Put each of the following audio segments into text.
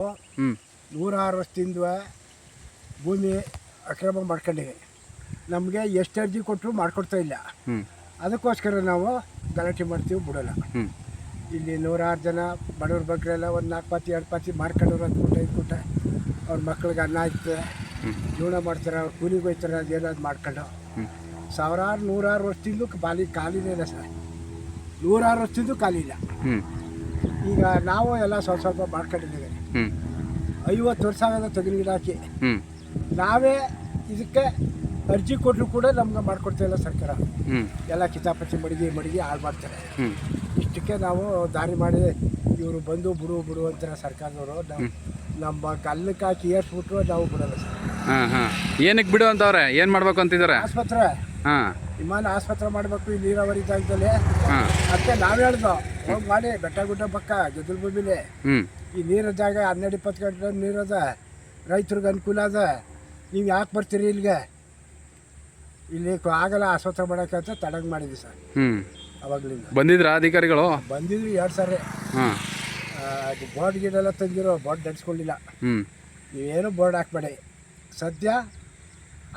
106 ವರ್ಷದಿಂದ ಭೂಮಿ ಅಕ್ರಮ ಮಾಡ್ಕೊಂಡಿವೆ. ನಮಗೆ ಎಷ್ಟು ಅರ್ಜಿ ಕೊಟ್ಟರು ಮಾಡ್ಕೊಡ್ತಾ ಇಲ್ಲ. ಅದಕ್ಕೋಸ್ಕರ ನಾವು ಗಲಾಟೆ ಮಾಡ್ತೀವಿ, ಬಿಡೋಲ್ಲ. ಇಲ್ಲಿ 106 ಜನ ಬಡವ್ರ ಬಗ್ಗೆಲ್ಲ ಒಂದು 4 ಪಾತಿ 2 ಪಾತಿ ಮಾರ್ಕೊಂಡವ್ರು 10 ಗುಂಟೆ 5 ಗುಂಟೆ ಅವ್ರ ಮಕ್ಳಿಗೆ ಅನ್ನ ಇತ್ತು, ಜೀವನ ಮಾಡ್ತಾರೆ, ಅವ್ರು ಕೂಲಿಗೆ ಹೋಗ್ತಾರೆ, ಅದೇನಾದ್ರು ಮಾಡ್ಕೊಂಡು ಸಾವಿರಾರು 106 ವರ್ಷದಿಂದ ಖಾಲಿನೇ ಇಲ್ಲ ಸರ್. 106 ವರ್ಷದಿಂದ ಖಾಲಿ ಇಲ್ಲ. ಈಗ ನಾವು ಎಲ್ಲ ಸ್ವಲ್ಪ ಮಾಡ್ಕೊಂಡಿದ್ದೀವಿ. 50 ವರ್ಷ ಆಗದ ತೆಂಗಿನ ಗಿಡ ಹಾಕಿ ನಾವೇ ಇದಕ್ಕೆ ಅರ್ಜಿ ಕೊಟ್ಟರು ಕೂಡ ನಮ್ಗೆ ಮಾಡ್ಕೊಡ್ತಾ ಇಲ್ಲ ಸರ್ಕಾರ. ಎಲ್ಲ ಕಿತಾಪತಿ ಮಡಿಗೆ ಹಾಳು ಮಾಡ್ತಾರೆ. ಇಷ್ಟಕ್ಕೆ ನಾವು ದಾರಿ ಮಾಡಿ ಇವರು ಬಂದು ಬಿಡು ಅಂತಾರೆ ಸರ್ಕಾರದವರು. ನಮ್ಮ ಗಲ್ಲಕ್ಕೆ ಹಾಕಿ ಏರ್ಸ್ಬಿಟ್ರು ನಾವು ಬಿಡೋಲ್ಲ ಸರ್. ಏನಕ್ಕೆ ಬಿಡು ಅಂತವ್ರೆ? ಏನು ಮಾಡ್ಬೇಕು ಅಂತಿದ್ದಾರೆ? ಆಸ್ಪತ್ರೆ, ವಿಮಾನ ಆಸ್ಪತ್ರೆ ಮಾಡಬೇಕು ಈ ನೀರಾವರಿ ಜಾಗದಲ್ಲಿ. ಅದಕ್ಕೆ ನಾವು ಹೇಳ್ದು ಹೋಗಿ ಮಾಡಿ ಬೆಟ್ಟ ಗುಡ್ಡ ಪಕ್ಕ ಗೆದ್ದಲು ಭೂಮಿಲಿ ಈ ನೀರ ಜಾಗ 12-20 ಗಂಟೆ ನೀರದ, ರೈತರಿಗೆ ಅನುಕೂಲ ಅದ. ನೀವು ಯಾಕೆ ಬರ್ತೀರಿ ಇಲ್ಲಿಗೆ? ಇಲ್ಲಿ ಆಗಲ್ಲ ಆಸ್ಪತ್ರೆ ಮಾಡೋಕೆ ಅಂತ ತಡಂಗ್ ಮಾಡಿದ್ವಿ ಸರ್. ಅವಾಗಲಿಂದ ಬಂದಿದ್ರ ಅಧಿಕಾರಿಗಳು? ಬಂದಿದ್ರು 2 ಸಾರಿ. Board ಗಿಡೆಲ್ಲ ತಂದಿರೋ, board ನಡೆಸ್ಕೊಂಡಿಲ್ಲ. ನೀವೇನು ಬೋರ್ಡ್ ಹಾಕ್ಬೇಡಿ. ಸದ್ಯ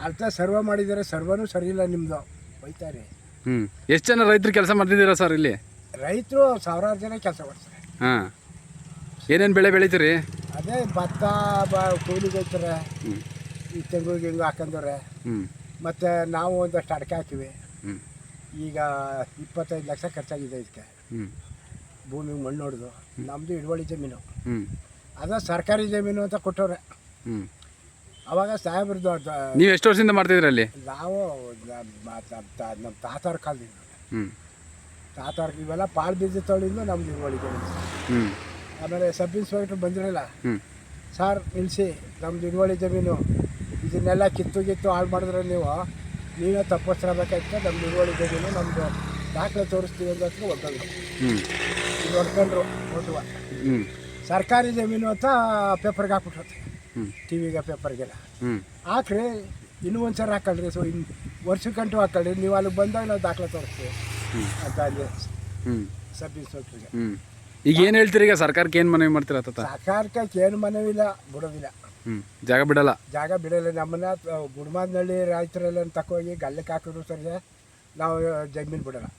ಅರ್ಥ ಸರ್ವ ಮಾಡಿದ್ದಾರೆ, ಸರ್ವನೂ ಸರಿ ಇಲ್ಲ ನಿಮ್ಮದು, ಬೈತಾರೆ. ಎಷ್ಟು ಜನ ರೈತರು ಕೆಲಸ ಮಾಡ್ತಿದ್ದೀರಾ ಸರ್ ಇಲ್ಲಿ? ರೈತರು ಸಾವಿರಾರು ಜನ ಕೆಲಸ ಮಾಡ್ತಾರೆ. ಏನೇನು ಬೆಳೆ ಬೆಳಿತೀರಿ? ಅದೇ ಭತ್ತ ಕೂಲಿಗೆ ಹೋಗ್ತಾರೆ, ಈ ತೆಂಗಿಗೆ ಹಿಂಗೆ ಹಾಕೊಂಡವ್ರೆ. ಮತ್ತು ನಾವು ಒಂದಷ್ಟು ಅಡಿಕೆ ಹಾಕಿವಿ. ಈಗ 25 ಲಕ್ಷ ಖರ್ಚಾಗಿದೆ ಇದಕ್ಕೆ. ಭೂಮಿಗೆ ಮಣ್ಣು ಹೊಡೆದು ನಮ್ಮದು ಹಿಡುವಳಿ ಜಮೀನು, ಅದು ಸರ್ಕಾರಿ ಜಮೀನು ಅಂತ ಕೊಟ್ಟವ್ರೆ. ಅವಾಗ ಸಾಹೇಬ್ರದ್ದು. ನೀವು ಎಷ್ಟು ವರ್ಷದಿಂದ ಮಾಡ್ತಿದ್ರಿ ಅಲ್ಲಿ? ನಾವು ನಮ್ಮ ತಾತಾರ ಕಾಲದಿಂದ, ತಾತಾರ ಇವೆಲ್ಲ ಪಾಳು ಬೀಜ ತೊಳಿಂದು ನಮ್ದು ಹಿಡುವಳಿ ಜಮೀನು. ಆಮೇಲೆ ಸಬ್ ಇನ್ಸ್ಪೆಕ್ಟ್ರ್ ಬಂದಿರಲ್ಲ, ಸರ್ ನಿಲ್ಲಿಸಿ, ನಮ್ದು ಹಿಡುವಳಿ ಜಮೀನು, ಇದನ್ನೆಲ್ಲ ಕಿತ್ತು ಹಾಳು ಮಾಡಿದ್ರೆ ನೀವೇ ತಪ್ಪಿಸ್ತಿರಬೇಕಾಯ್ತು. ನಮ್ದು ಹಿಡುವಳಿ ಜಮೀನು, ನಮ್ಮದು ದಾಖಲೆ ತೋರಿಸ್ತೀವಿ ಅಂತ ಹೊಡ್ಕೊಂಡ್ರು. ಇದು ಹೊಡ್ಕೊಂಡ್ರು ಓಟುವ. ಸರ್ಕಾರಿ ಜಮೀನು ಅಂತ ಪೇಪರ್ಗೆ ಹಾಕ್ಬಿಟ್ರತ್ತೆ, ಟಿ ವಿಗೆ ಪೇಪರ್ಗೆಲ್ಲ ಹಾಕ್ರಿ. ಇನ್ನೂ ಒಂದು ಸರಿ ಹಾಕೊಳ್ರಿ, ವರ್ಷಕ್ಕಂಟು ಹಾಕೊಳ್ರಿ, ನೀವು ಅಲ್ಲಿಗೆ ಬಂದಾಗ ನಾವು ದಾಖಲೆ ತೋರಿಸ್ತೀವಿ ಅಂತ ಅಲ್ಲಿ ಸಬ್ ಇನ್ಸ್ಪೆಕ್ಟ್ರಿಗೆ. ಈಗ ಏನು ಹೇಳ್ತೀರಿ? ಈಗ ಸರ್ಕಾರಕ್ಕೆ ಏನು ಮನವಿ ಮಾಡ್ತೀರ? ಸರ್ಕಾರಕ್ಕೆ ಏನು ಮನವಿಲ್ಲ, ಬಿಡೋದಿಲ್ಲ. ಜಾಗ ಬಿಡಲ್ಲ. ನಮ್ಮನ್ನ ಗುಡ್ಮಾದ್ನಳ್ಳಿ ರೈತರೆಲ್ಲ ತಕೋಗಿ ಗಲ್ಲಕ್ಕೆ ಹಾಕಿದ್ರು ಸರಿ, ನಾವು ಜಮೀನು ಬಿಡೋಲ್ಲ.